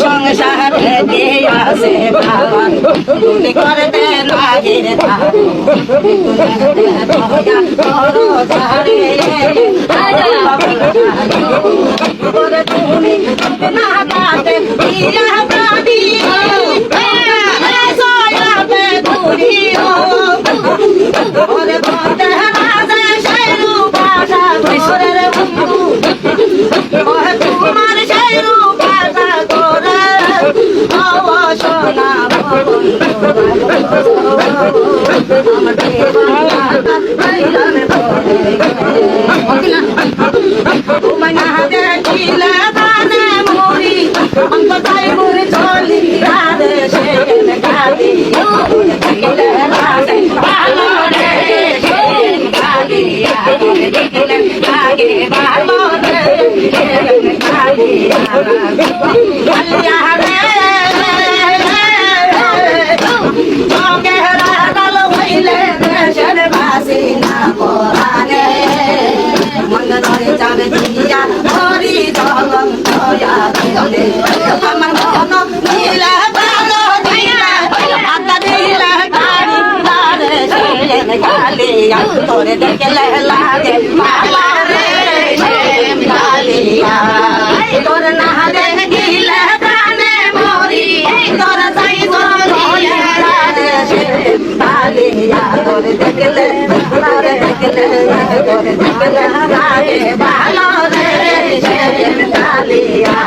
সংসারে দিয়াছে ভাবা তুমি করতে লাগে তুমি না পাতে তোরে দেখে লাগে মালা রে কালিয়া তোর না দেখিলে প্রাণে মরি তোর যাই জরিয়া রে কালিয়া তোরে দেখলে লাগে ভালো রে কালিয়া কালিয়া